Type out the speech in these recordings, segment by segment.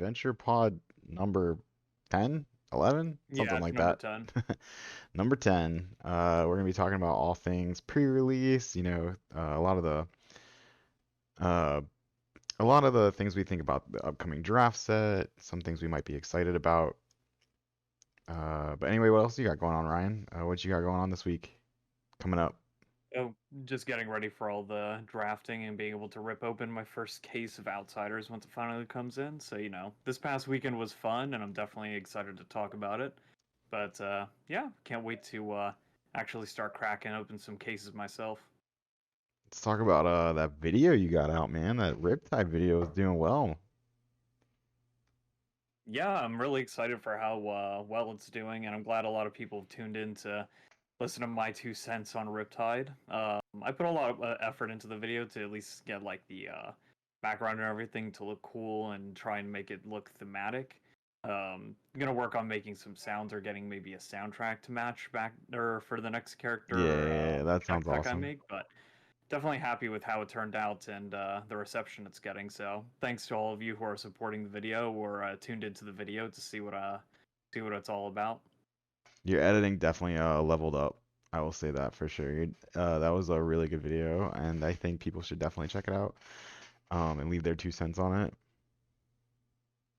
Adventure Pod number 10, 11, Yeah, something it's like number that. 10. Number 10. We're gonna be talking about all things pre-release. Uh, a lot of the things we think about the upcoming draft set. Some things we might be excited about. But anyway, what else you got going on, Ryan? What you got going on this week coming up? Oh, just getting ready for all the drafting and being able to rip open my first case of Outsiders once it finally comes in. So, this past weekend was fun, and I'm definitely excited to talk about it. But yeah, can't wait to actually start cracking open some cases myself. Let's talk about that video you got out, man. That Riptide video is doing well. Yeah, I'm really excited for how well it's doing, and I'm glad a lot of people have tuned in to listen to my 2 cents on Riptide. I put a lot of effort into the video to at least get like the background and everything to look cool and try and make it look thematic. I'm gonna work on making some sounds or getting maybe a soundtrack to match back or for the next character Yeah, that sounds backpack I awesome. make, but definitely happy with how it turned out and the reception it's getting. So thanks to all of you who are supporting the video or tuned into the video to see what it's all about. Your editing definitely leveled up. I will say that for sure. That was a really good video, and I think people should definitely check it out. And leave their 2 cents on it.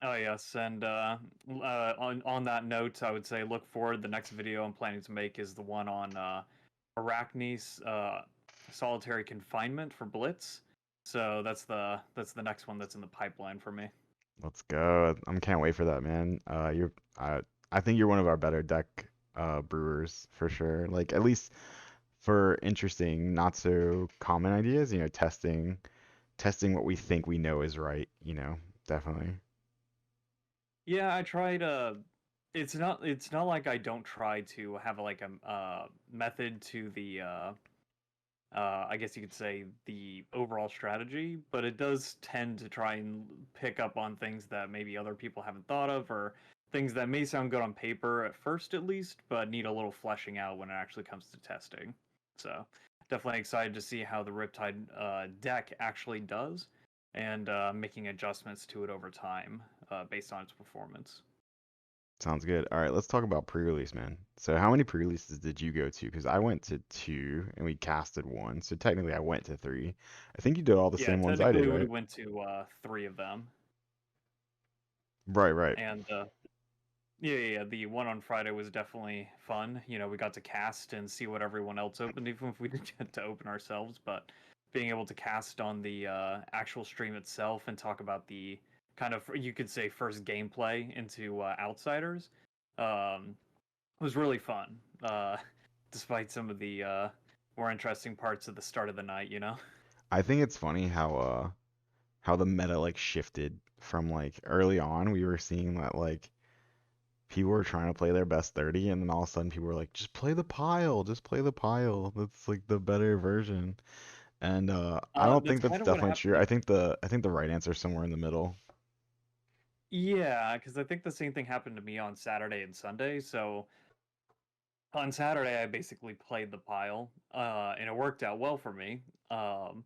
Oh yes, and on that note, I would say look forward. The next video I'm planning to make is the one on Arachne's solitary confinement for Blitz. So that's the next one that's in the pipeline for me. Let's go. Can't wait for that, man. I think you're one of our better deck brewers for sure. Like at least for interesting, not so common ideas, testing what we think we know is right, definitely. Yeah, I try to. It's not like I don't try to have like a method to the I guess you could say the overall strategy, but it does tend to try and pick up on things that maybe other people haven't thought of or things that may sound good on paper at first at least, but need a little fleshing out when it actually comes to testing. So definitely excited to see how the Riptide deck actually does and making adjustments to it over time based on its performance. Sounds good. All right, let's talk about pre-release, man. So how many pre-releases did you go to? Because I went to two and we casted one. So technically I went to three. I think you did all the Yeah, same ones I did, technically we right? went to three of them, Right, right. and yeah. The one on Friday was definitely fun. We got to cast and see what everyone else opened, even if we didn't get to open ourselves. But being able to cast on the actual stream itself and talk about the kind of, you could say, first gameplay into Outsiders um, was really fun. Despite some of the more interesting parts at the start of the night. I think it's funny how the meta like shifted from like early on we were seeing that like people were trying to play their best 30 and then all of a sudden people were like just play the pile, just play the pile. That's like the better version. And I don't That's think that's kind of what definitely true. happened. I think the right answer is somewhere in the middle. Yeah, because I think the same thing happened to me on Saturday and Sunday. So on Saturday, I basically played the pile, and it worked out well for me. Um,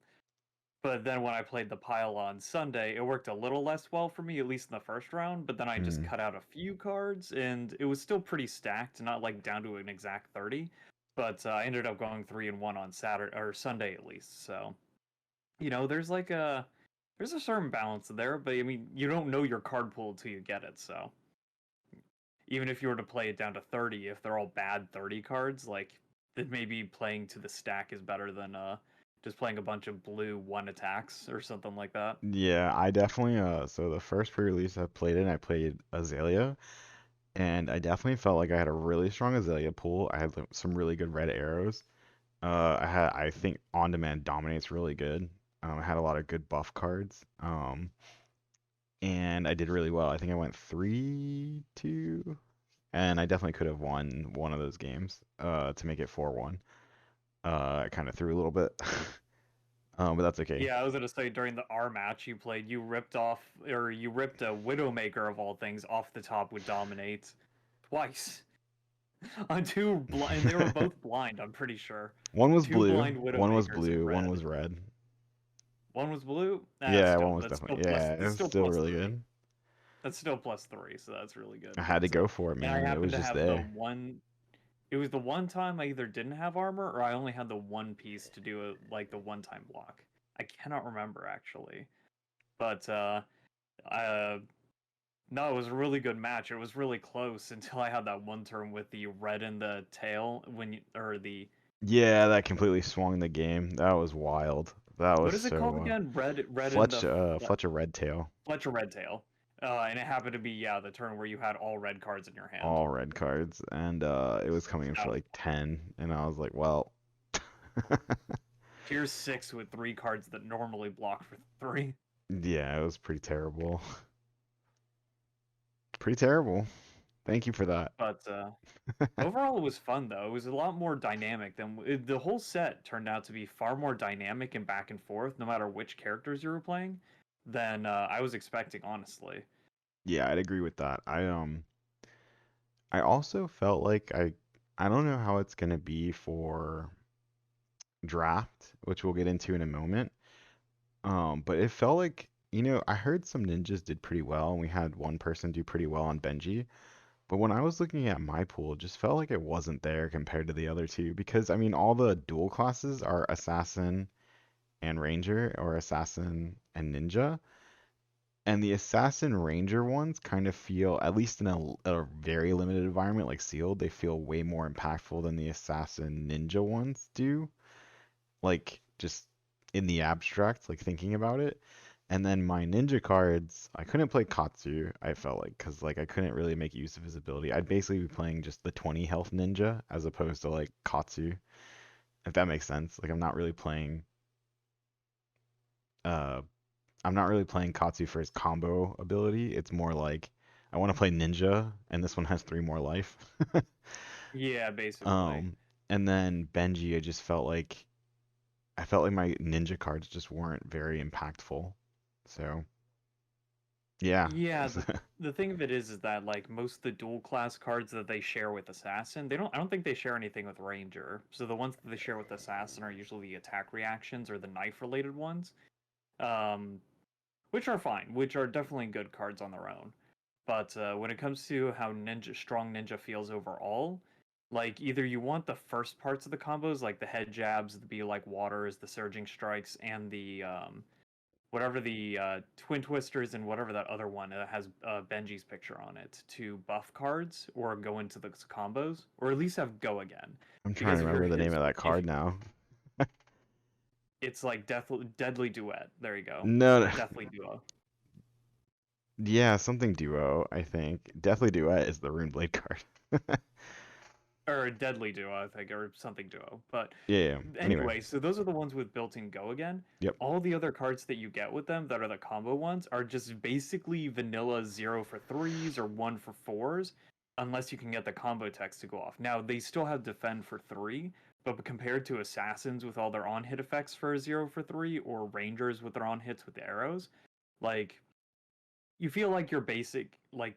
but then when I played the pile on Sunday, it worked a little less well for me, at least in the first round. But then I just Hmm. cut out a few cards, and it was still pretty stacked, not like down to an exact 30. But I ended up going 3-1 on Saturday or Sunday at least. So there's a certain balance there, but I mean, you don't know your card pool until you get it. So even if you were to play it down to 30, if they're all bad 30 cards, like then maybe playing to the stack is better than just playing a bunch of blue one attacks or something like that. Yeah, I definitely so the first pre-release I played in, I played Azalea, and I definitely felt like I had a really strong Azalea pool. I had like, some really good red arrows. I think On Demand Dominate's really good. I had a lot of good buff cards. And I did really well. I think I went 3-2, and I definitely could have won one of those games to make it 4-1. I kind of threw a little bit, but that's okay. Yeah, I was gonna say during the R match you played, you ripped a Widowmaker of all things off the top with Dominate twice on two blind, and they were both blind. I'm pretty sure One was two blue, blind one was Widowmakers in blue, one red. was red. One was blue. Yeah, one Still was that's still definitely, plus. yeah, It's it's still still plus really three. good. That's still +3, so that's really good. I had to But go for it, and I man. It happen was to just have the there. one. It was the one time I either didn't have armor or I only had the one piece to do it like the one-time block. I cannot remember actually, but uh, no, it was a really good match. It was really close until I had that one turn with the red in the tail when you or the Yeah, that completely swung the game. That was wild. That was what is it so called again? Red in Fletch the Fletcher Redtail. Fletcher Red Tail. And it happened to be yeah the turn where you had all red cards in your hand. All red cards, and it was coming in That for was like 10, and I was like, well, Tier 6 with 3 cards that normally block for 3. yeah, it was pretty terrible. Pretty terrible. Thank you for that. But overall, it was fun though. It was a lot more dynamic than the whole set turned out to be far more dynamic and back and forth, no matter which characters you were playing, than I was expecting, honestly. Yeah, I'd agree with that. I also felt like I don't know how it's gonna be for draft, which we'll get into in a moment. But it felt like, I heard some ninjas did pretty well, and we had one person do pretty well on Benji. But when I was looking at my pool, it just felt like it wasn't there compared to the other two because I mean all the dual classes are assassin and ranger or assassin and ninja. And the assassin ranger ones kind of feel, at least in a very limited environment like sealed, they feel way more impactful than the assassin ninja ones do. Like just in the abstract, like thinking about it. And then my ninja cards, I couldn't play Katsu, I felt like, because like I couldn't really make use of his ability. I'd basically be playing just the 20 health ninja as opposed to like Katsu, if that makes sense. Like uh I'm not really playing Katsu for his combo ability. It's more like I want to play ninja and this one has 3 more life. Yeah, basically. Um and then Benji, I felt like my ninja cards just weren't very impactful. So, yeah. Yeah, the thing of it is that like most of the dual class cards that they share with Assassin, I don't think they share anything with Ranger. So the ones that they share with Assassin are usually the attack reactions or the knife related ones. Um, which are fine, which are definitely good cards on their own. But when it comes to how strong Ninja feels overall, like either you want the first parts of the combos, like the head jabs, the be like waters, the surging strikes, and the whatever the twin twisters and whatever that other one that has Benji's picture on it to buff cards or go into the combos, or at least have go again. I'm trying Because to remember the name of that if card now. it's like deadly duet. There you go. No, no. Deathly duo. Yeah, something duo, I think. Deathly Duet is the Rune Blade card. Or Deadly Duo, I think, or something Duo. But Yeah, yeah. Anyway. anyway, so those are the ones with built-in Go again. Yep. All the other cards that you get with them that are the combo ones are just basically vanilla 0 for 3s or 1 for 4s, unless you can get the combo text to go off. Now, they still have Defend for 3, but compared to Assassins with all their on-hit effects for 0 for 3, or Rangers with their on-hits with the arrows, like, you feel like your basic, like,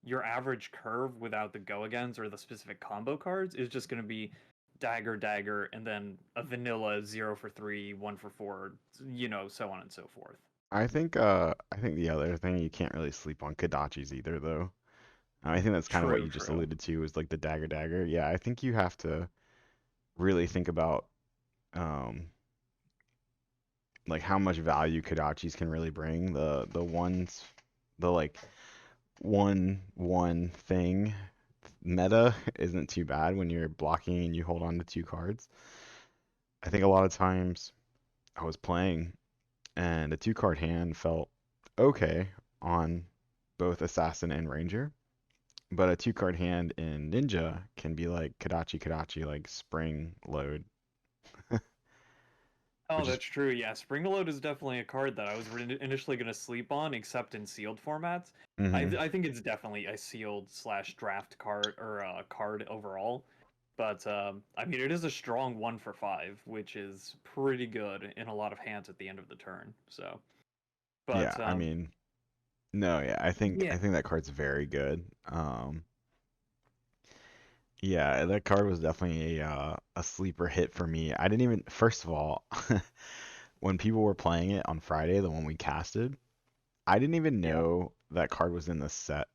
your average curve without the go agains or the specific combo cards is just going to be dagger, dagger, and then a vanilla 0 for 3, 1 for 4, so on and so forth. I think the other thing you can't really sleep on Kodachis either though. I think that's kind of what True, you just true. alluded to is like the dagger. Yeah, I think you have to really think about um like how much value Kodachis can really bring. The like one thing meta isn't too bad when you're blocking and you hold on to 2 cards. I think a lot of times I was playing and a 2 card hand felt okay on both Assassin and Ranger, but a 2 card hand in Ninja can be like Kodachi, like spring load, Oh, which is that's true. Yeah, Springload is definitely a card that I was initially going to sleep on, except in sealed formats. hmm I think it's definitely a sealed slash draft card or a card overall. But I mean, it is a strong 1 for 5, which is pretty good in a lot of hands at the end of the turn. So, yeah, but I mean, no, yeah, I think yeah, I think that card's very good. Yeah, that card was definitely a sleeper hit for me. I didn't even, first of all, when people were playing it on Friday, the one we casted, I didn't even yeah. know that card was in the set.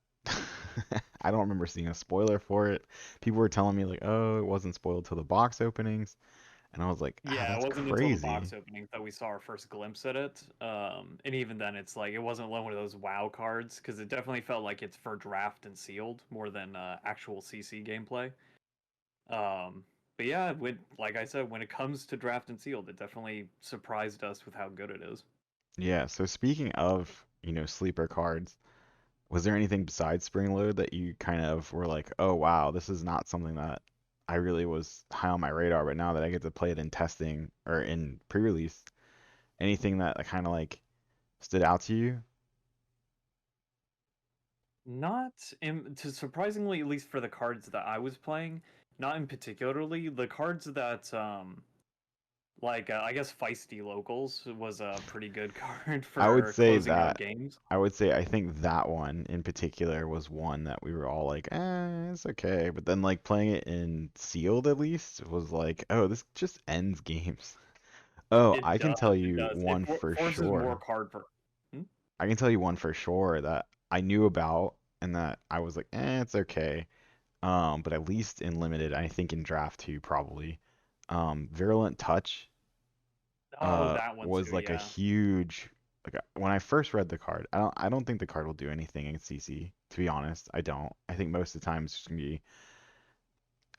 I don't remember seeing a spoiler for it. People were telling me like, "Oh, it wasn't spoiled till the box openings," and I was like, "Ah, Yeah, it that's wasn't until the crazy." box opening that we saw our first glimpse at it. And even then, it's like it wasn't one of those WoW cards because it definitely felt like it's for draft and sealed more than actual CC gameplay. Um, but yeah, like I said, when it comes to draft and sealed, it definitely surprised us with how good it is. Yeah, so speaking of, sleeper cards, was there anything besides Spring Load that you kind of were like, "Oh wow, this is not something that I really was high on my radar, but now that I get to play it in testing or in pre-release, anything that kind of like stood out to you?" Not to surprisingly, at least for the cards that I was playing, not in particularly the cards that like I guess Feisty Locals was a pretty good card I would for say closing out that games. I think that one in particular was one that we were all like, it's okay. But then like playing it in sealed at least was like, oh, this just ends games. Oh, It I can does. tell It you does. one for Forces more sure. card for. Hmm? I can tell you one for sure that I knew about and that I was like, it's okay. But at least in limited, I think in draft two probably. Virulent Touch Oh, that one was too. like a Yeah. huge when I first read the card, I don't think the card will do anything in CC, to be honest. I don't. I think most of the time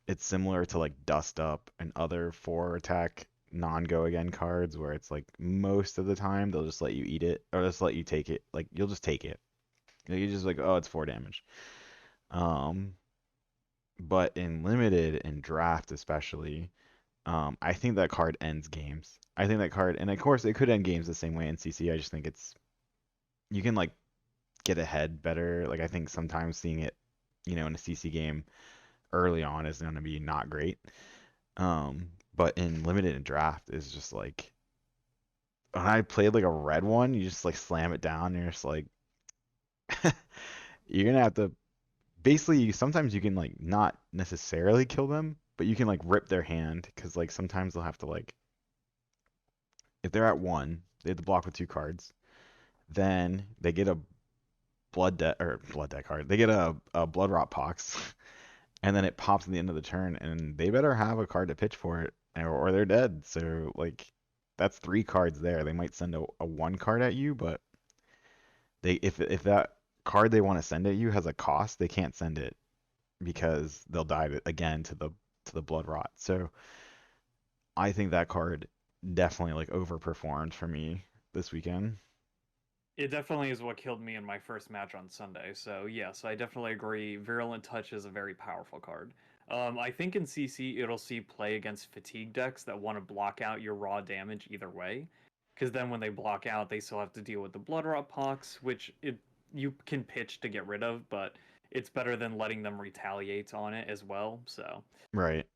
it's similar to like Dust Up and other 4 attack non-go again cards where it's like most of the time they'll just let you eat it or just let you take it. Like you'll just take it. You just like, oh, it's 4 damage. Um, but in limited and draft especially, I think that card ends games. I think that card, and of course it could end games the same way in CC. I just think you can like get ahead better. Like I think sometimes seeing it, in a CC game early on is going to be not great. But in limited and draft is just like when I played like a red one, you just like slam it down. And you're just like you're gonna have to basically. Sometimes you can like not necessarily kill them, but you can like rip their hand because like sometimes they'll have to like if they're at one, they have to block with 2 cards. Then they get a blood deck card. They get a blood rot pox, and then it pops at the end of the turn, and they better have a card to pitch for it, or they're dead. So like that's 3 cards there. They might send a 1 card at you, but if that card they want to send at you has a cost, they can't send it because they'll die again to the blood rot. So I think that card definitely like overperformed for me this weekend. It definitely is what killed me in my first match on Sunday. So yes, I definitely agree. Virulent Touch is a very powerful card. I think in CC it'll see play against fatigue decks that want to block out your raw damage either way, because then when they block out, they still have to deal with the Blood Rot Pox, which it you can pitch to get rid of, but it's better than letting them retaliate on it as well. So Right.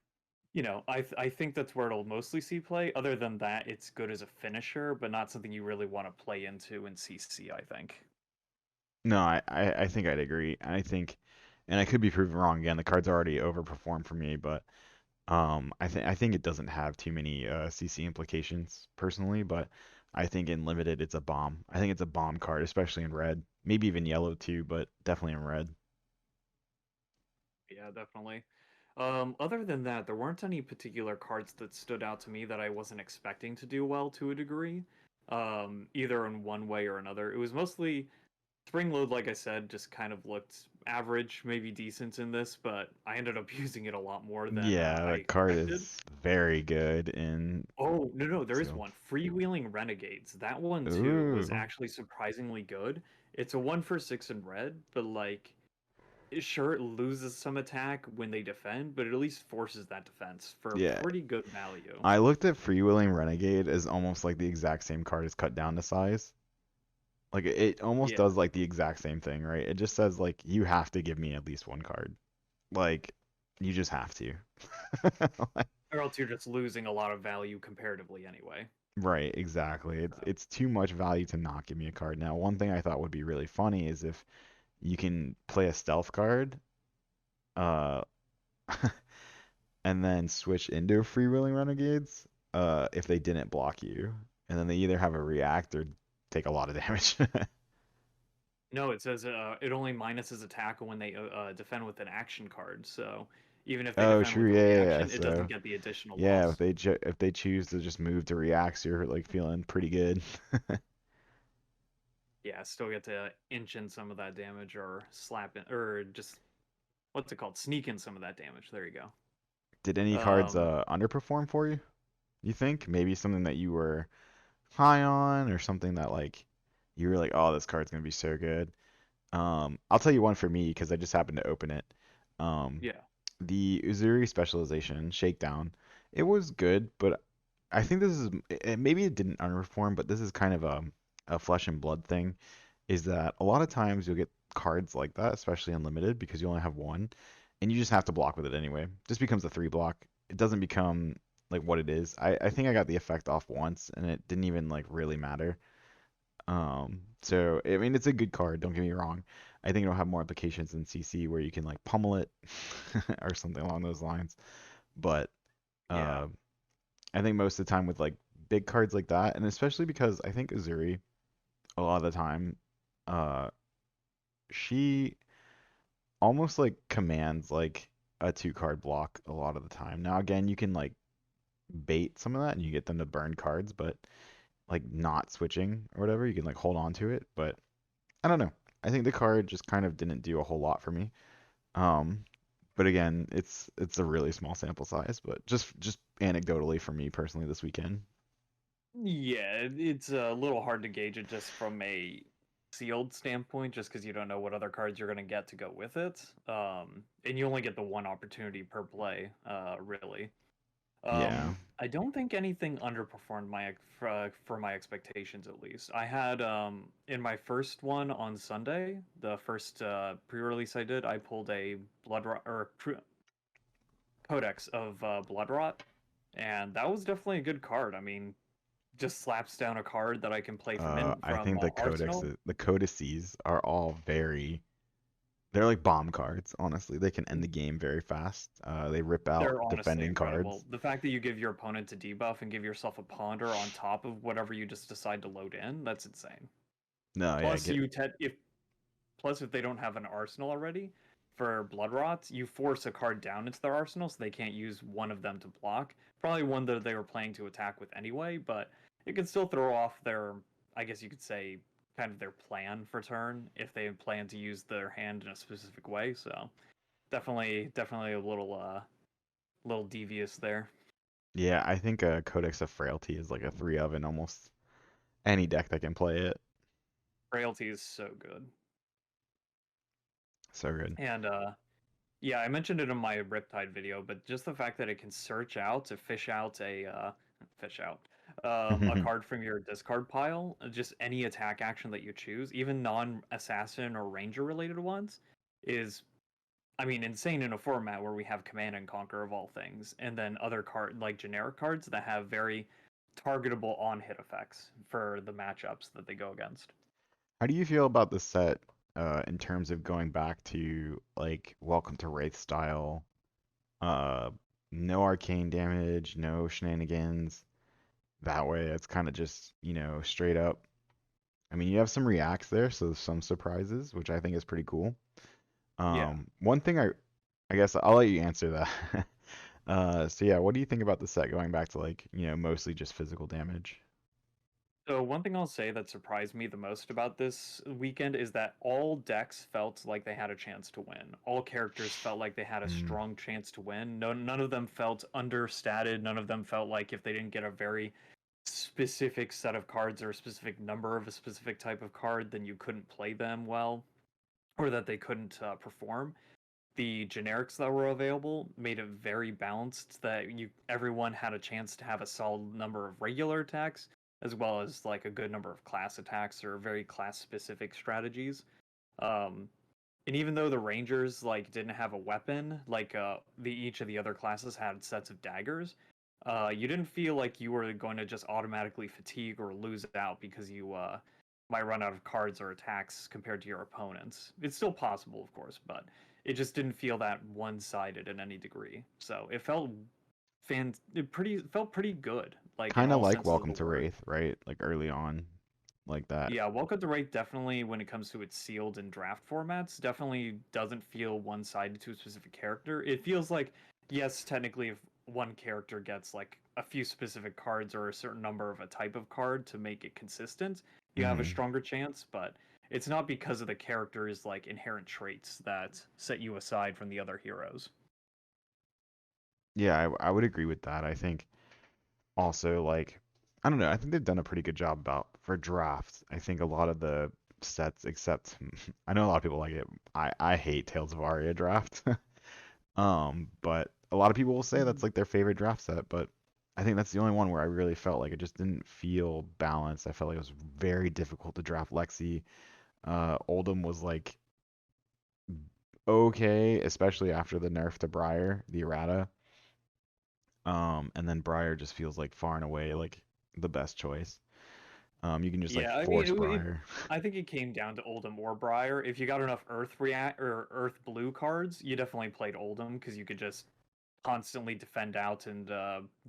I think that's where it'll mostly see play. Other than that, it's good as a finisher, but not something you really want to play into in CC, I think. No, I think I'd agree. And I could be proven wrong again. The card's already overperformed for me, but I think it doesn't have too many CC implications personally, but I think in limited it's a bomb. I think it's a bomb card, especially in red. Maybe even yellow too, but definitely in red. Yeah, definitely. Other than that, there weren't any particular cards that stood out to me that I wasn't expecting to do well to a degree, either in one way or another. It was mostly Spring Load, like I said, just kind of looked average, maybe decent in this, but I ended up using it a lot more than Yeah, I that card expected. is very good in Oh, no, no, there is sealed. one. Freewheeling Renegades. That one too was Ooh. actually surprisingly good. It's a 1 for 6 in red, but like sure it loses some attack when they defend, but it at least forces that defense for Yeah. pretty good value. I looked at Freewheeling Renegade as almost like the exact same card as cut down to size. Like it almost Yeah. does like the exact same thing, right? It just says like you have to give me at least 1 card. Like you just have to. Or else you're just losing a lot of value comparatively anyway. Right, exactly. It's So, it's too much value to not give me a card. Now, one thing I thought would be really funny is if you can play a stealth card, uh, and then switch into freewheeling renegades, if they didn't block you, and then they either have a react or take a lot of damage. No, it says it only minuses attack when they defend with an action card. So even if they Oh, defend true. with a Yeah, yeah, yeah. reaction, it doesn't So, get the additional yeah, loss. if they choose to just move to reacts, you're like feeling pretty good. Yeah, still get to inch in some of that damage or slap in, or just what's it called? Sneak in some of that damage. There you Did any go. cards underperform for you? You think maybe something that you were high on, or something that like you were like, oh, this card's gonna be so good. I'll tell you one for me because I just happened to open it. Um, Yeah. the Uzuri specialization Shakedown, it was good, but I think this is maybe it didn't underperform, but this is kind of a flesh and blood thing. Is that a lot of times you'll get cards like that, especially unlimited, because you only have one, and you just have to block with it anyway. It just becomes a three block. It doesn't become like what it is. I think I got the effect off once, and it didn't even like really matter. So I mean, it's a good card. Don't get me wrong. I think it'll have more applications in CC where you can like pummel it or something along those lines. But Yeah. uh, I think most of the time with like big cards like that, and especially because I think Azuri a lot of the time, uh, she almost like commands like a two card block a lot of the time. Now again, you can like bait some of that and you get them to burn cards, but like not switching or whatever, you can like hold on to it. But I don't know. I think the card just kind of didn't do a whole lot for me. Um, but again, it's a really small sample size, but just anecdotally for me personally this weekend. Yeah, it's a little hard to gauge it just from a sealed standpoint, just because you don't know what other cards you're going to get to go with it. And you only get the one opportunity per play, really. Yeah. I don't think anything underperformed for my expectations at least. I had in my first one on Sunday, the first pre-release I did, I pulled a Codex of Blood Rot, and that was definitely a good card. I mean, just slaps down a card that I can play I from think the Arsenal. the codices are all very they're like bomb cards, honestly. They can end the game very fast. They rip out They're honestly defending incredible. cards. The fact that you give your opponent a debuff and give yourself a ponder on top of whatever you just decide to load in, that's insane. No, yeah, Plus, get if they don't have an arsenal already for Blood Rot, you force a card down into their arsenal so they can't use one of them to block. Probably one that they were planning to attack with anyway, but it can still throw off their, I guess you could say, kind of their plan for turn if they plan to use their hand in a specific way. So definitely a little devious there. yeah, I think Codex of Frailty is like a three of in almost any deck that can play it. Frailty is so good. So good. And yeah, I mentioned it in my Riptide video, but just the fact that it can search out to fish out fish out a card from your discard pile, just any attack action that you choose, even non-assassin or ranger related ones, is I mean insane in a format where we have Command and Conquer of all things, and then other card like generic cards that have very targetable on hit effects for the matchups that they go against. How do you feel about the set in terms of going back to like Welcome to Wraith style? Uh, no arcane damage, no shenanigans. That way, it's kind of just, straight up. I mean, you have some reacts there, so some surprises, which I think is pretty cool. Yeah. One thing I guess I'll let you answer that. So yeah, what do you think about the set going back to like, mostly just physical damage? So one thing I'll say that surprised me the most about this weekend is that all decks felt like they had a chance to win. All characters felt like they had a Mm, strong chance to win. None of them felt understated. None of them felt like if they didn't get a very specific set of cards or a specific number of a specific type of card, then you couldn't play them well, or that they couldn't perform. The generics that were available made it very balanced that you everyone had a chance to have a solid number of regular attacks as well as like a good number of class attacks or very class specific strategies. Um, and even though the Rangers like didn't have a weapon, like the each of the other classes had sets of daggers, you didn't feel like you were going to just automatically fatigue or lose out because you might run out of cards or attacks compared to your opponents. It's still possible, of course, but it just didn't feel that one-sided in any degree. So it felt it felt pretty good, like in kind of all like senses of Welcome the to word. Wraith, right? Like early on. like that. Yeah, Welcome to Rate definitely, when it comes to its sealed and draft formats, definitely doesn't feel one-sided to a specific character. It feels like, yes, technically, if one character gets like a few specific cards or a certain number of a type of card to make it consistent, you have a Hmm. stronger chance, but it's not because of the character's like inherent traits that set you aside from the other heroes. Yeah, I would agree with that. I think also like I don't know, I think they've done a pretty good job about for drafts. I think a lot of the sets except I know a lot of people like it. I hate Tales of Aria draft. But a lot of people will say that's like their favorite draft set, but I think that's the only one where I really felt like it just didn't feel balanced. I felt like it was very difficult to draft Lexi. Oldham was like okay, especially after the nerf to Briar, the errata. And then Briar just feels like far and away like the best choice. You can just like Yeah, I mean, force Briar. I think it came down to Oldhim or Briar. If you got enough Earth react or Earth Blue cards, you definitely played Oldhim because you could just constantly defend out and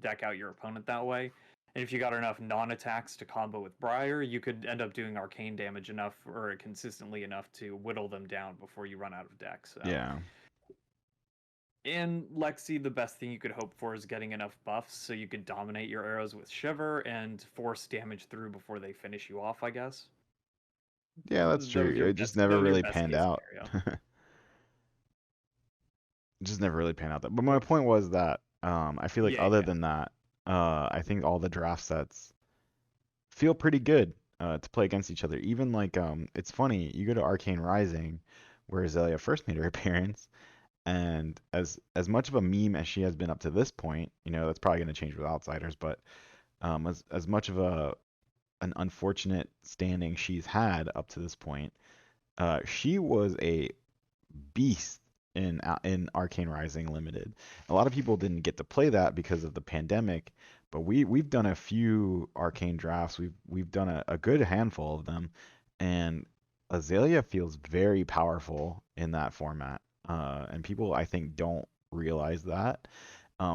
deck out your opponent that way. And if you got enough non-attacks to combo with Briar, you could end up doing arcane damage enough or consistently enough to whittle them down before you run out of deck. So Yeah. in Lexi, the best thing you could hope for is getting enough buffs so you could dominate your arrows with Shiver and force damage through before they finish you off, I guess. Yeah, that's That was true. your It just best. never That was your really best panned case out. scenario. Just never really panned out that. But my point was that I feel like Yeah, other yeah, than that, I think all the draft sets feel pretty good to play against each other. Even like it's funny, you go to Arcane Rising, where Azalea first made her appearance, and as much of a meme as she has been up to this point, you know, that's probably going to change with outsiders, but as much of a an unfortunate standing she's had up to this point, she was a beast in Arcane Rising Limited. A lot of people didn't get to play that because of the pandemic, but we've done a few Arcane drafts. We've done a good handful of them, and Azalea feels very powerful in that format. And people I think don't realize that.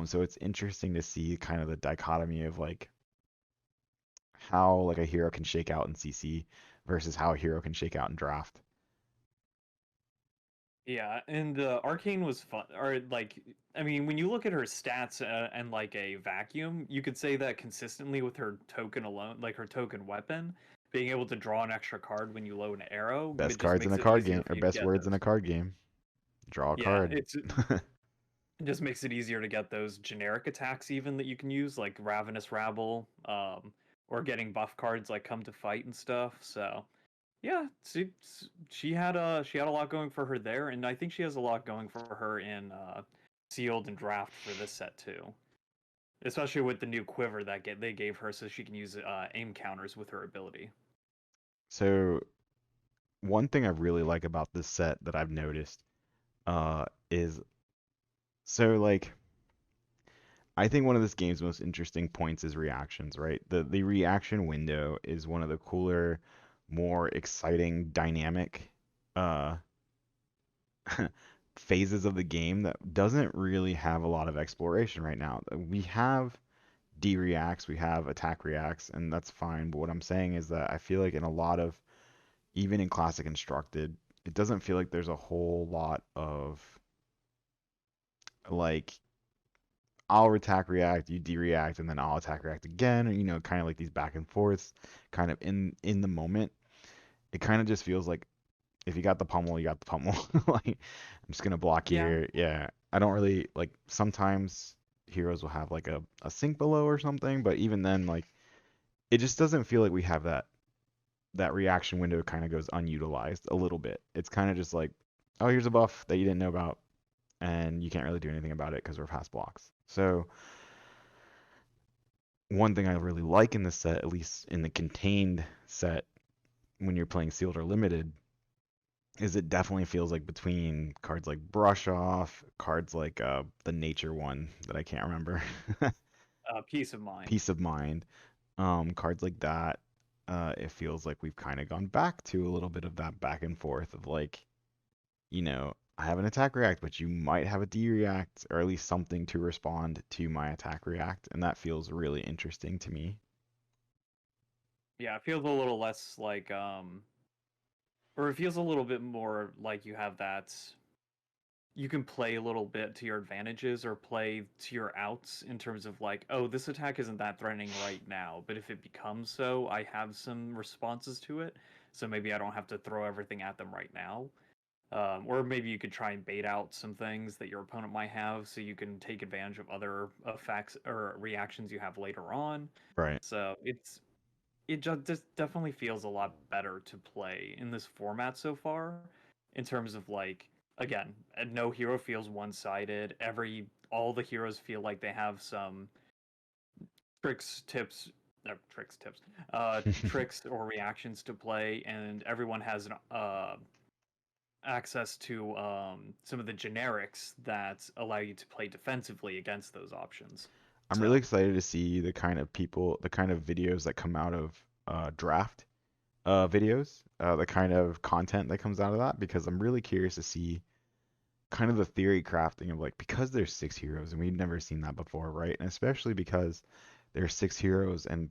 So it's interesting to see kind of the dichotomy of like how like a hero can shake out in CC versus how a hero can shake out in draft. yeah. And Arcane was fun. Or like, I mean, when you look at her stats and like a vacuum, you could say that consistently with her token alone, like her token weapon, being able to draw an extra card when you load an arrow, Best it just cards in makes a it card easier game, for or you to best get words in a those. card game. Draw a Yeah, card. it just makes it easier to get those generic attacks even that you can use, like Ravenous Rabble, or getting buff cards like Come to Fight and stuff. So yeah, she had a lot going for her there, and I think she has a lot going for her in sealed and draft for this set too. Especially with the new quiver that they gave her, so she can use aim counters with her ability. So one thing I really like about this set that I've noticed is so like I think one of this game's most interesting points is reactions, right? The reaction window is one of the cooler, more exciting, dynamic uh phases of the game that doesn't really have a lot of exploration right now. We have D reacts, we have attack reacts, and that's fine. But what I'm saying is that I feel like in a lot of, even in Classic Constructed, it doesn't feel like there's a whole lot of like I'll attack react, you D react, and then I'll attack react again, or, you know, kind of like these back and forths, kind of in the moment. It kind of just feels like if you got the pummel, you got the pummel. Like I'm just gonna block Yeah, here. Yeah, I don't really like. Sometimes heroes will have like a sink below or something, but even then, like it just doesn't feel like we have that reaction window kind of goes unutilized a little bit. It's kind of just like, oh, here's a buff that you didn't know about, and you can't really do anything about it because we're fast blocks. So one thing I really like in this set, at least in the contained set, when you're playing sealed or limited, is it definitely feels like between cards like Brush Off, cards like the nature one that I can't remember, peace of mind. Peace of Mind, cards like that, it feels like we've kind of gone back to a little bit of that back and forth of like, you know, I have an attack react, but you might have a D react, or at least something to respond to my attack react, and that feels really interesting to me. Yeah, it feels a little less like or it feels a little bit more like you have that you can play a little bit to your advantages or play to your outs in terms of like, oh, this attack isn't that threatening right now, but if it becomes so, I have some responses to it. So maybe I don't have to throw everything at them right now. Or maybe you could try and bait out some things that your opponent might have so you can take advantage of other effects or reactions you have later on. Right. So it just definitely feels a lot better to play in this format so far in terms of like again, no hero feels one-sided. All the heroes feel like they have some tricks, tips, tricks, tips, tricks or reactions to play, and everyone has an access to some of the generics that allow you to play defensively against those options. I'm really So, excited to see the kind of people, the kind of videos that come out of draft videos, the kind of content that comes out of that, because I'm really curious to see kind of the theory crafting of like, because there's six heroes and we've never seen that before, right? And especially because there's six heroes and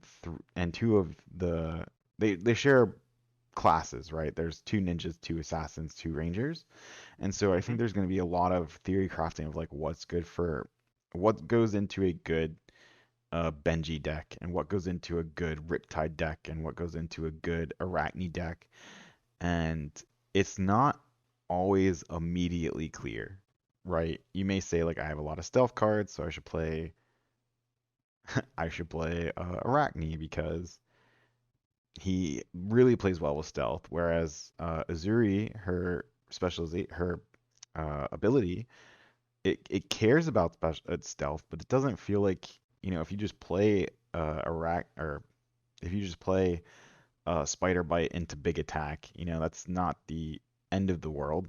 two of they share classes, right? There's two ninjas, two assassins, two rangers. And so I mhm. think there's going to be a lot of theory crafting of like what goes into a good Benji deck and what goes into a good Riptide deck and what goes into a good Arachne deck. And it's not always immediately clear, right? You may say like I have a lot of stealth cards, so I should play Arachne because he really plays well with stealth. Whereas Azuri, her ability, it cares about stealth, but it doesn't feel like if you just play or if you just play Spider Bite into big attack, that's not the end of the world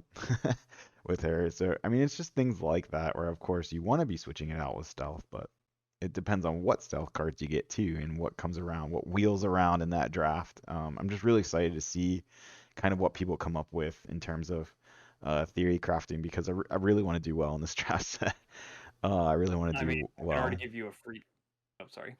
with her. So I mean, it's just things like that where of course you want to be switching it out with stealth, but it depends on what stealth cards you get too and what comes around, what wheels around in that draft. I'm just really excited to see kind of what people come up with in terms of theory crafting because I really want to do well in this draft set. I really want I to mean, do I can already well. give you a free. Oh, sorry.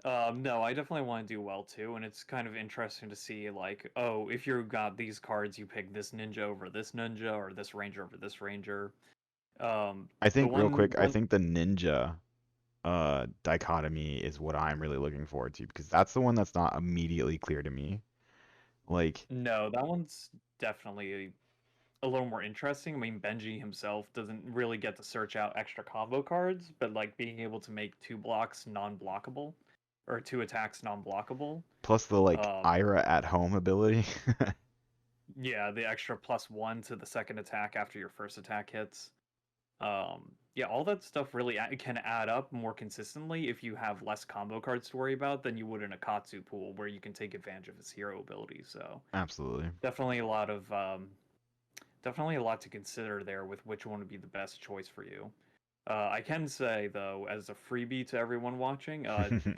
No, I definitely want to do well too, and it's kind of interesting to see like, oh, if you got these cards, you pick this ninja over this ninja, or this ranger over this ranger. I The think real quick, I one think the ninja dichotomy is what I'm really looking forward to because that's the one that's not immediately clear to me. Like, no, that one's definitely a little more interesting. I mean, Benji himself doesn't really get to search out extra combo cards, but like being able to make two blocks non-blockable or two attacks non-blockable. plus the like Um, Ira at home ability. yeah, the extra +1 to the second attack after your first attack hits. Yeah, all that stuff really can add up more consistently if you have less combo cards to worry about than you would in a Katsu pool where you can take advantage of his hero ability. So Absolutely. definitely a lot of definitely a lot to consider there with which one would be the best choice for you. I can say though, as a freebie to everyone watching,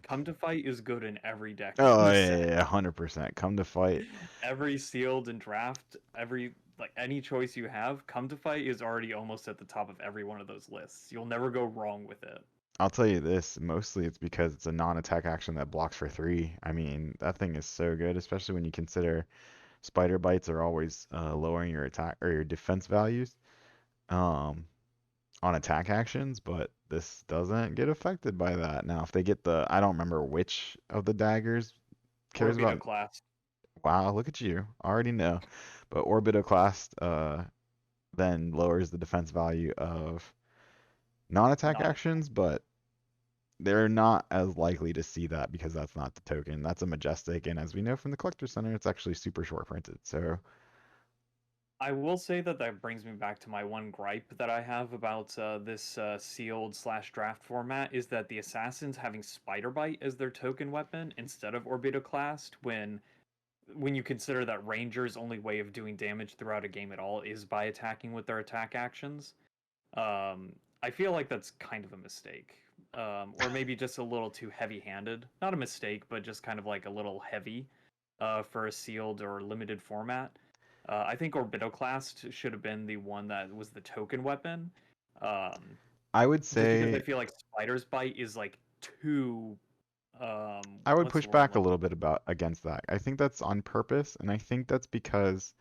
Come to Fight is good in every deck in Oh the yeah, set. yeah, 100%. Come to fight. Every sealed and draft, every like any choice you have, Come to Fight is already almost at the top of every one of those lists. You'll never go wrong with it. I'll tell you this, mostly it's because it's a non-attack action that blocks for three. I mean, that thing is so good, especially when you consider spider bites are always lowering your attack or your defense values um, on attack actions, but this doesn't get affected by that. Now, if they get I don't remember which of the daggers cares about. Orbitoclast. Wow, look at you. I already know. But Orbitoclast then lowers the defense value of non-attack Non actions, but they're not as likely to see that because that's not the token. That's a Majestic, and as we know from the Collector Center, it's actually super short printed. So, I will say that that brings me back to my one gripe that I have about this sealed slash draft format is that the assassins having Spider Bite as their token weapon instead of Orbitoclast when you consider that Ranger's only way of doing damage throughout a game at all is by attacking with their attack actions. I feel like that's kind of a mistake. Or maybe just a little too heavy handed. Not a mistake, but just kind of like a little heavy for a sealed or limited format. I think Orbitoclast should have been the one that was the token weapon. Um, I would just because I say feel like Spider's Bite is like too. I would what's push the word I'm back a looking little bit about against that. I think that's on purpose, and I think that's because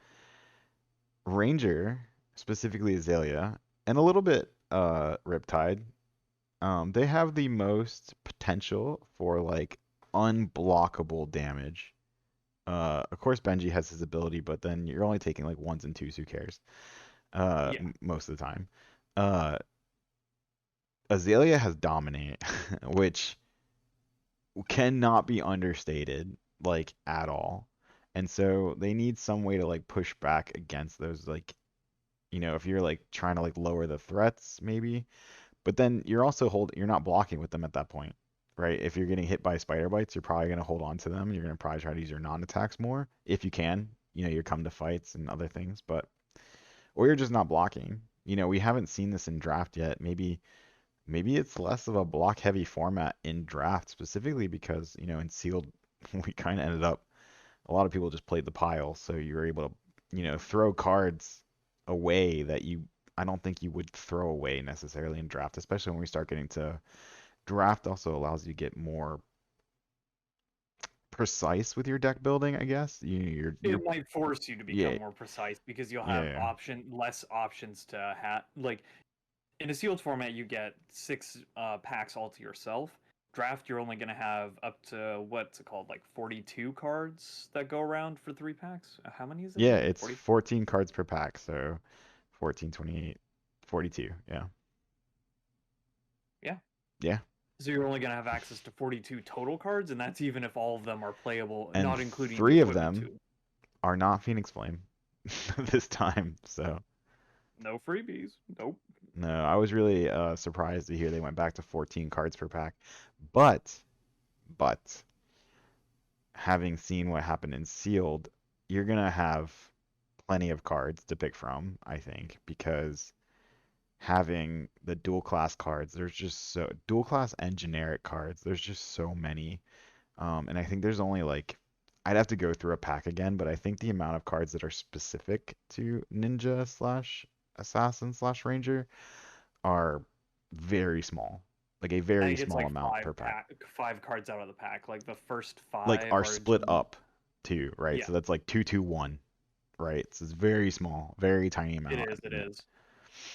Ranger, specifically Azalea, and a little bit Riptide, they have the most potential for like unblockable damage. Of course Benji has his ability, but then you're only taking like ones and twos, who cares? Yeah. Most of the time. Uh, Azalea has Dominate, which cannot be understated, like at all. And so they need some way to like push back against those, like, if you're like trying to like lower the threats, maybe. But then you're not blocking with them at that point, right? If you're getting hit by spider bites, you're probably gonna hold on to them. You're gonna probably try to use your non-attacks more if you can. You're come to fights and other things, but or you're just not blocking. We haven't seen this in draft yet. Maybe it's less of a block heavy format in draft specifically because, in sealed we kind of ended up a lot of people just played the pile, so you were able to, throw cards away that I don't think you would throw away necessarily in draft, especially when we start getting to draft also allows you to get more precise with your deck building, I guess. You're It might force you to become yeah, more precise because you'll have yeah. less options to have. Like in a sealed format, you get six packs all to yourself. Draft, you're only gonna have up to what's it called, like 42 cards that go around for 3 packs. How many is it Yeah, again? it's 40. 14 cards per pack, so 14, 28, 42. Yeah. Yeah. Yeah. So you're only gonna have access to 42 total cards, and that's even if all of them are playable, And not including the 3 of equipment them too. are not Phoenix Flame this time, so No freebies. Nope. no, I was really surprised to hear they went back to 14 cards per pack. But, but, having seen what happened in Sealed, you're gonna have plenty of cards to pick from, I think, because having the dual class cards, there's just so dual class and generic cards, there's just so many. And I think there's only like I'd have to go through a pack again, but I think the amount of cards that are specific to ninja slash assassin slash ranger are very small, like a I very think it's small like amount per pack. 5 cards out of the pack. Like the first Like five are are split up too, right? yeah, So that's like 2-2-1, right? So it's very small, very tiny it amount. is. It is.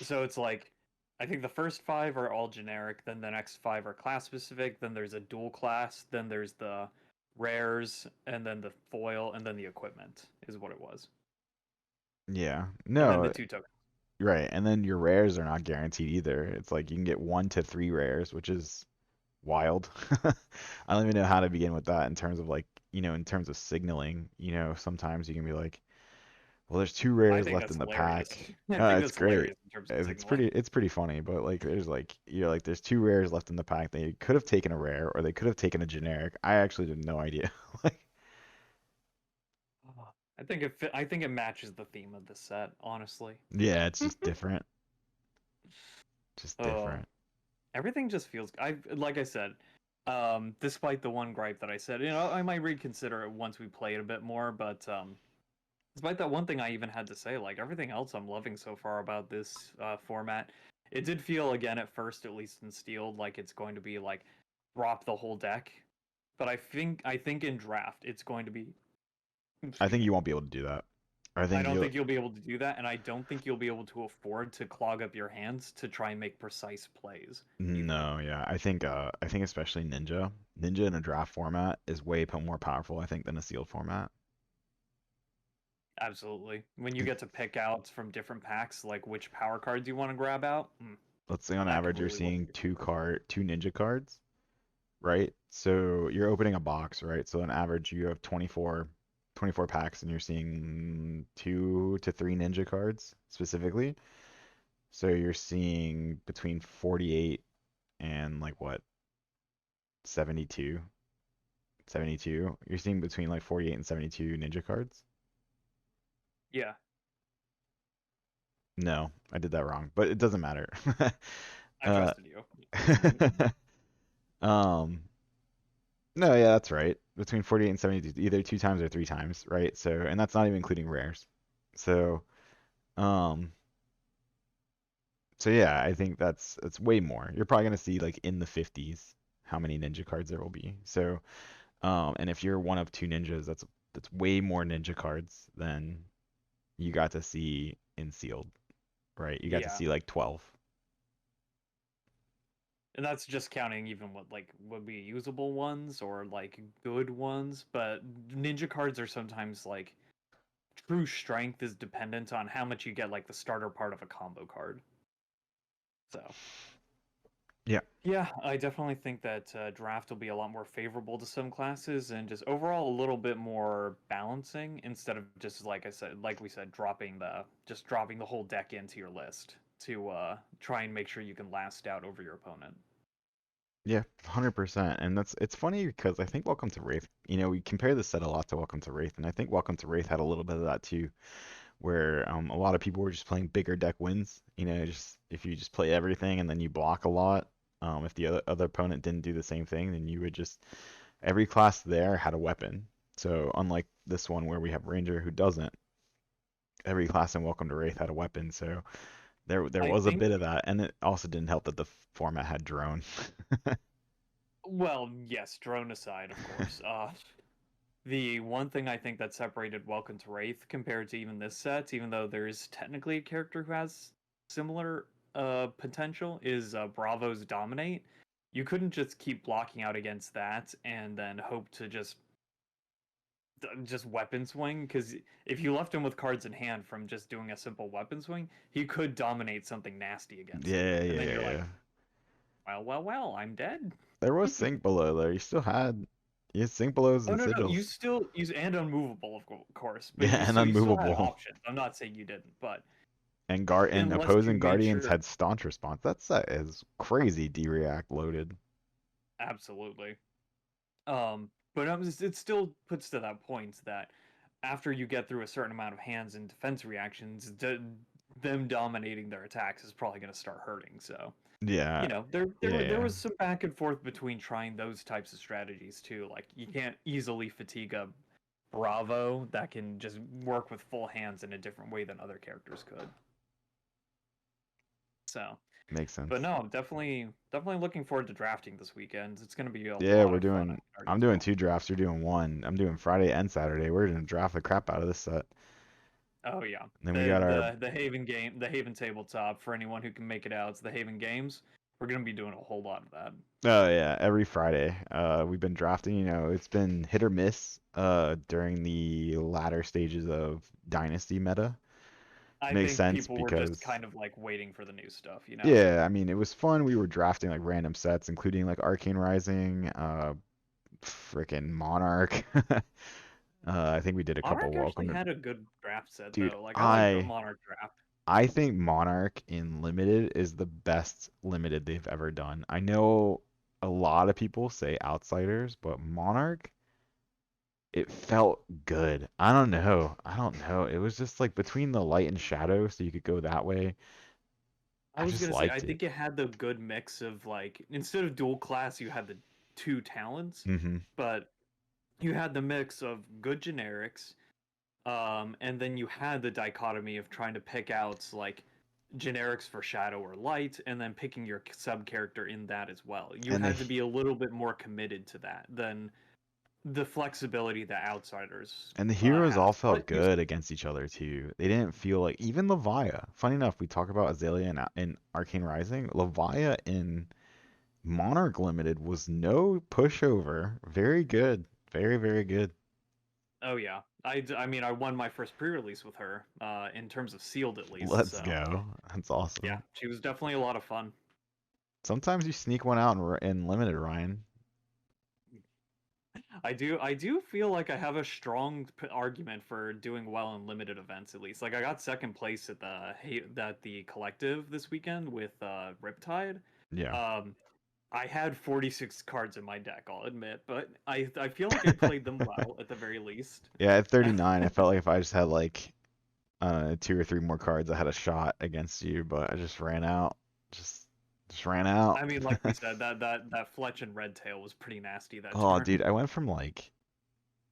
So it's like I think the first 5 are all generic, then the next 5 are class specific, then there's a dual class, then there's the rares, and then the foil, and then the equipment is what it was. Yeah. And then the No, 2 tokens. right. And then your rares are not guaranteed either. It's like you can get 1 to 3 rares, which is wild. I don't even know how to begin with that in terms of like, in terms of signaling. Sometimes you can be like, well, there's 2 rares I think left that's in the hilarious. pack. I think It's that's great. hilarious in terms of It's signaling. pretty funny, but like there's 2 rares left in the pack. They could have taken a rare or they could have taken a generic. I actually have no idea. Like, I think it matches the theme of the set, honestly. yeah, it's just different. Just Oh, different. everything just feels. I like I said, despite the one gripe that I said, I might reconsider it once we play it a bit more. But despite that one thing I even had to say, like everything else I'm loving so far about this format, it did feel again at first, at least in Steel, like it's going to be like drop the whole deck. But I think in draft it's going to be. I Excuse think me. you won't be able to do that. I I think don't you'll think you'll be able to do that, and I don't think you'll be able to afford to clog up your hands to try and make precise plays either. No, yeah. I think especially Ninja. Ninja in a draft format is way more powerful, I think, than a sealed format. Absolutely. When you get to pick out from different packs, like which power cards you want to grab out, Let's say on that average you're completely will. seeing two ninja cards, right? So you're opening a box, right? So on average you have 24 packs and you're seeing 2 to 3 ninja cards specifically. So you're seeing between 48 and like what, 72? 72. You're seeing between like 48 and 72 ninja cards. Yeah, No, I did that wrong, but it doesn't matter. I uh, trusted you. um, no, yeah, that's right. Between 48 and 72, either 2 times or 3 times, right? So, and that's not even including rares. So, um, so yeah, I think that's way more. You're probably gonna see like in the 50s how many ninja cards there will be. So, and if you're one of two ninjas, that's way more ninja cards than you got to see in sealed, right? You got to Yeah. see like 12. And that's just counting even what like would be usable ones or like good ones, but ninja cards are sometimes like true strength is dependent on how much you get like the starter part of a combo card. So, Yeah. yeah, I definitely think that draft will be a lot more favorable to some classes and just overall a little bit more balancing instead of just like I said, like we said, dropping the whole deck into your list to try and make sure you can last out over your opponent. Yeah, 100%. And it's funny because I think Welcome to Wraith, we compare this set a lot to Welcome to Wraith, and I think Welcome to Wraith had a little bit of that too, where a lot of people were just playing bigger deck wins. Just if you just play everything and then you block a lot, if the other opponent didn't do the same thing, then you would just every class there had a weapon. So unlike this one where we have Ranger who doesn't, every class in Welcome to Wraith had a weapon. So there I was a think bit of that, and it also didn't help that the format had drone. well, yes, drone aside, of course. The one thing I think that separated Welcome to Wraith compared to even this set, even though there is technically a character who has similar potential, is Bravo's Dominate. You couldn't just keep blocking out against that and then hope to just weapon swing, because if you left him with cards in hand from just doing a simple weapon swing, he could dominate something nasty against you. Yeah, And yeah, then you're yeah, like, yeah. well, I'm dead. There was Sync Below though. You had Sync Belows Oh and no, you Sigils. still use and unmovable, course, but Yeah, and you still had unmovable. options. I'm not saying you didn't, but And unless you opposing made Guardians sure, had Staunch Response. That set is crazy D-React loaded. absolutely. But it still puts to that point that after you get through a certain amount of hands and defense reactions, them dominating their attacks is probably going to start hurting. So Yeah, yeah, there yeah. was some back and forth between trying those types of strategies too. Like you can't easily fatigue a Bravo that can just work with full hands in a different way than other characters could. So, Makes but sense. no, definitely looking forward to drafting this weekend. It's going to be a Yeah, lot of fun. I can already I'm doing tell. two drafts. You're doing one. I'm doing Friday and Saturday. We're gonna draft the crap out of this set. Oh yeah, And then we got our the Haven game, the Haven tabletop for anyone who can make it out. It's the Haven Games. We're going to be doing a whole lot of that. Oh yeah, every Friday. We've been drafting, it's been hit or miss during the latter stages of Dynasty meta. I Makes think sense people were just because kind of like waiting for the new stuff, you know? yeah, I mean it was fun. We were drafting like random sets, including like Arcane Rising, freaking Monarch. I think we did a couple Monarch actually welcome to had a good draft set dude, though. Like I like the I Monarch draft. I think Monarch in limited is the best limited they've ever done. I know a lot of people say Outsiders, but Monarch, it felt good. I don't know. I don't know. It was just like between the light and shadow, so you could go that way. I I was just gonna say, I liked it. think it had the good mix of like instead of dual class, you had the two talents, Hmm. but you had the mix of good generics, and then you had the dichotomy of trying to pick out like generics for shadow or light, and then picking your sub character in that as well. You And the had to be a little bit more committed to that than the flexibility that outsiders and the heroes all has. felt But you, good against each other too. They didn't feel like even Levia. Funny enough, we talk about Azalea in Arcane Rising. Levia in Monarch Limited was no pushover. Very good. Very, very good. oh yeah, I mean I won my first pre-release with her, in terms of sealed at least. Let's So go. That's yeah, awesome. she was definitely a lot of fun. Sometimes you sneak one out in limited, Ryan. I do feel like I have a strong argument for doing well in limited events at least. Like I got second place at the collective this weekend with Riptide. Yeah. Um, I had 46 cards in my deck, I'll admit, but I feel like I played them well at the very least. Yeah, at 39, I felt like if I just had like two or three more cards, I had a shot against you, but I just ran out. Just just ran out. I mean, like we said, that Fletch and Red Tail was pretty nasty that Oh, turn. dude, I went from like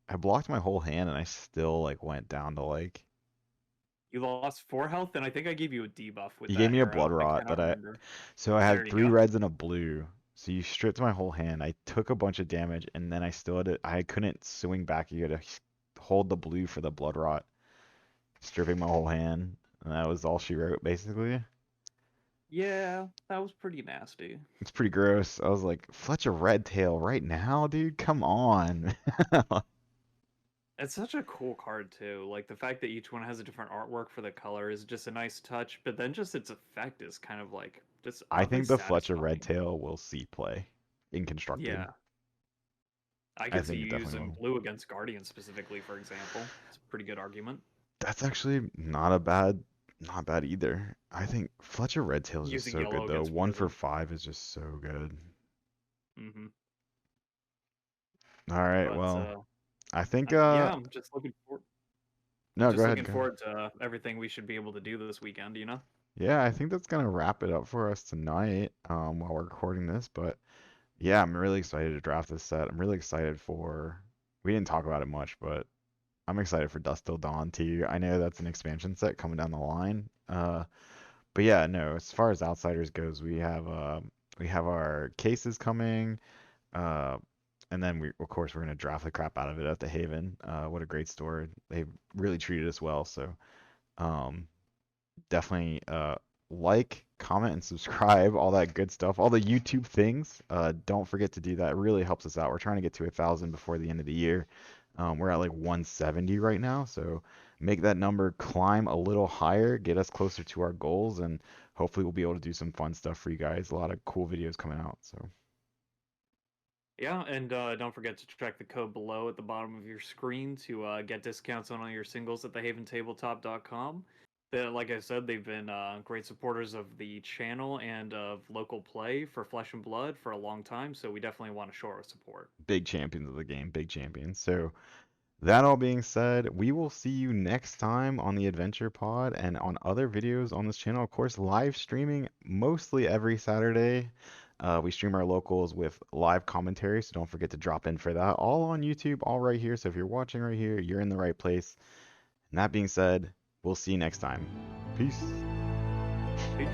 I blocked my whole hand and I still like went down to like You lost 4 health, and I think I gave you a debuff with you gave that me a arrow. blood I rot, cannot but I remember. so I There had you three go. reds and a blue. So you stripped my whole hand. I took a bunch of damage, and then I still had to, I couldn't swing back. You had to hold the blue for the blood rot, stripping my whole hand. And that was all she wrote, basically. Yeah, that was pretty nasty. It's pretty gross. I was like, Fletcher Red Tail right now, dude? Come on. It's such a cool card too. Like the fact that each one has a different artwork for the color is just a nice touch, but then just its effect is kind of like just I oddly think the Fletcher Red satisfying. Tail will see play in constructed. Yeah, I I could see think you it definitely using will. blue against Guardian specifically, for example. It's a pretty good argument. That's actually not bad either. I think Fletcher Red Tail is just Using so yellow good though. against One for Blizzard. five is just so good. Hmm. All right, But well, I think yeah, I'm just looking forward. no, go Just ahead, looking go ahead. forward to everything we should be able to do this weekend. You know? Yeah, I think that's gonna wrap it up for us tonight, while we're recording this. But yeah, I'm really excited to draft this set. I'm really excited for. We didn't talk about it much, but I'm excited for Dust Till Dawn too. I know that's an expansion set coming down the line. But yeah, no, as far as Outsiders goes, we have our cases coming. Uh, and then we, of course, we're gonna draft the crap out of it at the Haven. What a great store. They really treated us well. So, um, definitely like, comment, and subscribe, all that good stuff, all the YouTube things. Don't forget to do that. It really helps us out. We're trying to get to 1,000 before the end of the year. We're at like 170 right now, so make that number climb a little higher, get us closer to our goals, and hopefully we'll be able to do some fun stuff for you guys. A lot of cool videos coming out. So Yeah, and don't forget to check the code below at the bottom of your screen to get discounts on all your singles at thehaventabletop.com. Like I said, they've been great supporters of the channel and of local play for Flesh and Blood for a long time, so we definitely want to show our support. big champions of the game, big champions. So that all being said, we will see you next time on the Adventure Pod and on other videos on this channel. Of course, live streaming mostly every Saturday. We stream our locals with live commentary, so don't forget to drop in for that. All on YouTube, all right here. So if you're watching right here, you're in the right place. And that being said, we'll see you next time. Peace. Peace.